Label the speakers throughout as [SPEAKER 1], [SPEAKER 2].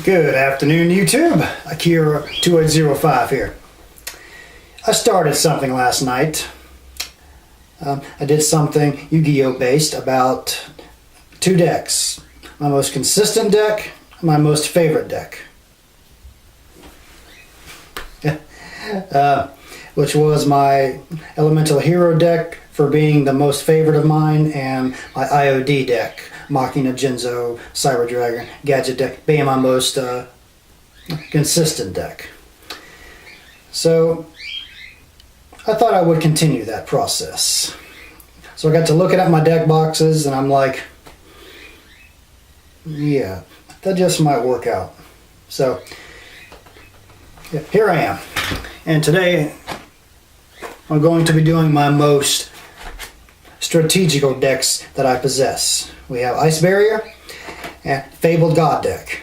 [SPEAKER 1] Good afternoon, YouTube. Akira2805 here. I started something last night. I did something Yu-Gi-Oh based about two decks. My most consistent deck, my most favorite deck. Which was my Elemental Hero deck for being the most favorite of mine, and my IOD deck, Machina Jinzo, Cyber Dragon, Gadget deck, being my most consistent deck. So I thought I would continue that process. So I got to looking at my deck boxes and I'm like, yeah, that just might work out. So yeah, here I am. And today I'm going to be doing my most strategical decks that I possess. We have Ice Barrier and Fabled God deck.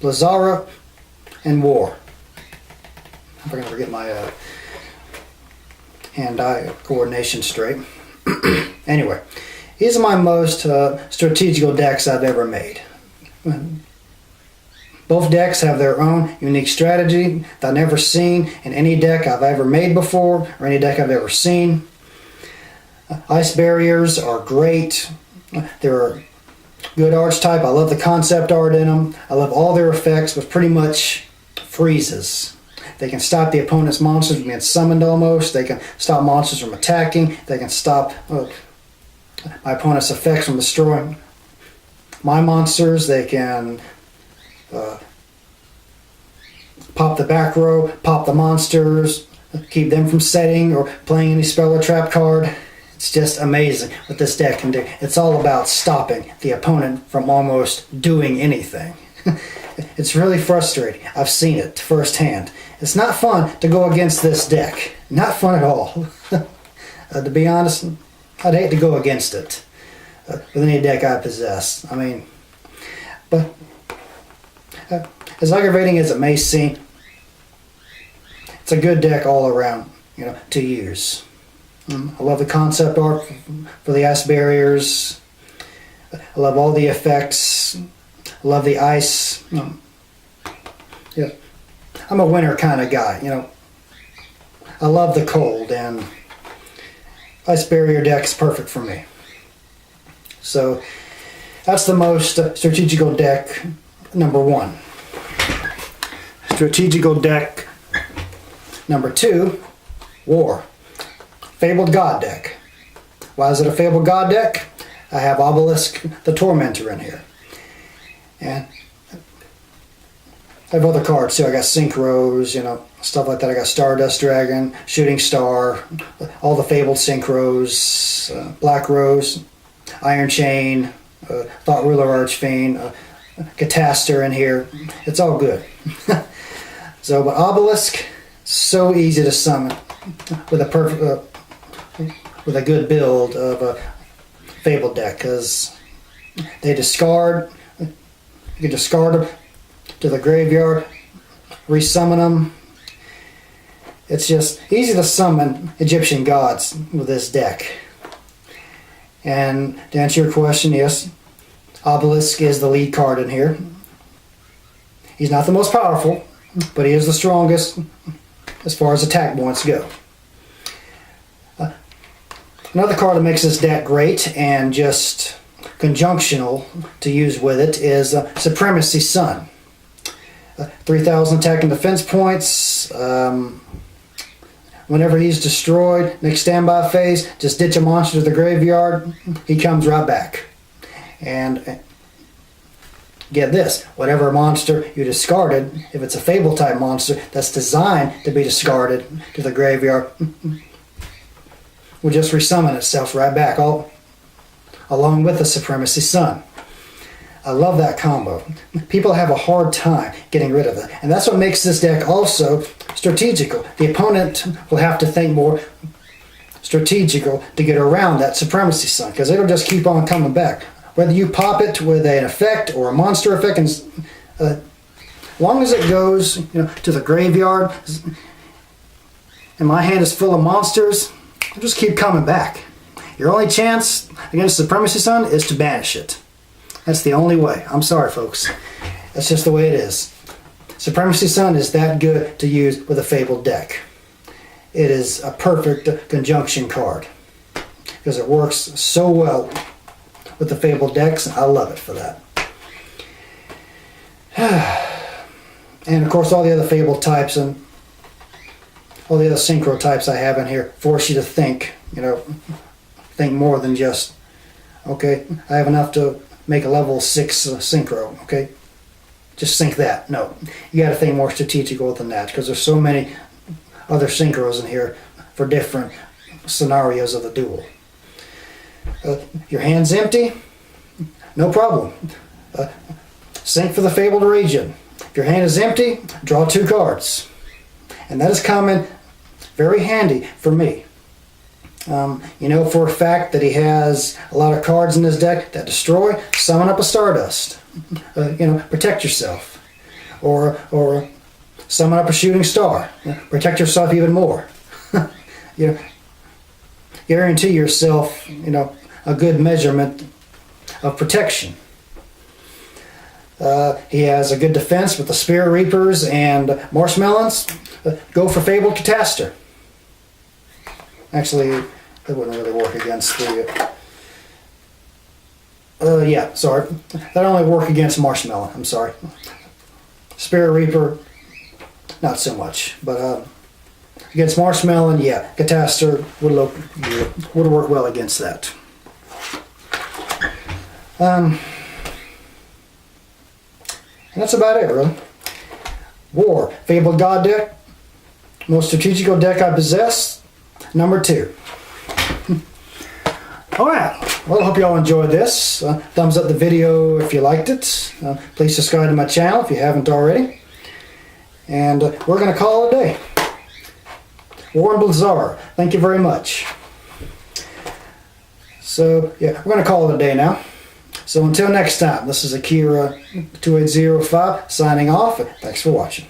[SPEAKER 1] Blizarra and War. I'm going to forget my hand-eye coordination straight. Anyway, these are my most strategical decks I've ever made. Both decks have their own unique strategy that I've never seen in any deck I've ever made before or any deck I've ever seen. Ice Barriers are great. They're good archetype. I love the concept art in them. I love all their effects, with pretty much freezes. They can stop the opponent's monsters from being summoned almost. They can stop monsters from attacking. They can stop my opponent's effects from destroying my monsters. They can pop the back row, pop the monsters, keep them from setting or playing any spell or trap card. It's just amazing what this deck can do. It's all about stopping the opponent from almost doing anything. It's really frustrating. I've seen it firsthand. It's not fun to go against this deck. Not fun at all. To be honest, I'd hate to go against it with any deck I possess. I mean, but as aggravating as it may seem, it's a good deck all around, to use. I love the concept art for the Ice Barriers. I love all the effects. I love the ice. Yeah, I'm a winter kind of guy. I love the cold, and Ice Barrier deck is perfect for me. So that's the most strategical deck number one. Strategical deck number two, War. Fabled God deck. Why is it a Fabled God deck? I have Obelisk the Tormentor in here. And I have other cards too. I got Synchros, stuff like that. I got Stardust Dragon, Shooting Star, all the Fabled Synchros, Black Rose, Iron Chain, Thought Ruler Archfiend, Cataster in here. It's all good. So, but Obelisk, so easy to summon with a perfect, with a good build of a Fabled deck, because they discard. You can discard them to the graveyard, resummon them. It's just easy to summon Egyptian gods with this deck. And to answer your question, yes, Obelisk is the lead card in here. He's not the most powerful, but he is the strongest as far as attack points go. Another card that makes this deck great and just conjunctional to use with it is Supremacy Sun. 3,000 attack and defense points. Whenever he's destroyed, next standby phase, just ditch a monster to the graveyard. He comes right back. And get this, whatever monster you discarded, if it's a Fable type monster that's designed to be discarded to the graveyard, will just resummon itself right back, all along with the Supremacy Sun. I love that combo. People have a hard time getting rid of it, and that's what makes this deck also strategical. The opponent will have to think more strategical to get around that Supremacy Sun, because it'll just keep on coming back. Whether you pop it with an effect or a monster effect, and as long as it goes to the graveyard, and my hand is full of monsters, I'll just keep coming back. Your only chance against Supremacy Sun is to banish it. That's the only way. I'm sorry, folks. That's just the way it is. Supremacy Sun is that good to use with a Fabled deck. It is a perfect conjunction card because it works so well with the Fabled decks. I love it for that. And of course, all the other Fabled types and all the other synchro types I have in here force you to think, think more than just, okay, I have enough to make a level 6 synchro, okay? Just think that. No, you got to think more strategical than that because there's so many other synchros in here for different scenarios of the duel. Your hand's empty? No problem. Sync for the Fabled region. If your hand is empty, draw 2 cards. And that has come in very handy for me. You know for a fact that he has a lot of cards in his deck that destroy. Summon up a Stardust. Protect yourself. Or summon up a Shooting Star. Protect yourself even more. Guarantee yourself, a good measurement of protection. He has a good defense with the Spirit Reapers and Marshmelons. Go for Fabled Cataster. Actually, that wouldn't really work against the... That only work against Marshmelon, I'm sorry. Spirit Reaper, not so much. But against Marshmelon, yeah, Cataster would work well against that. And that's about it, really. War, Fabled God deck, most strategical deck I possess, number 2. Alright, well I hope you all enjoyed this. Thumbs up the video if you liked it. Please subscribe to my channel if you haven't already. And we're going to call it a day. War and Blizarra, thank you very much. So, yeah, we're going to call it a day now. So until next time, this is Akira 2805 signing off. Thanks for watching.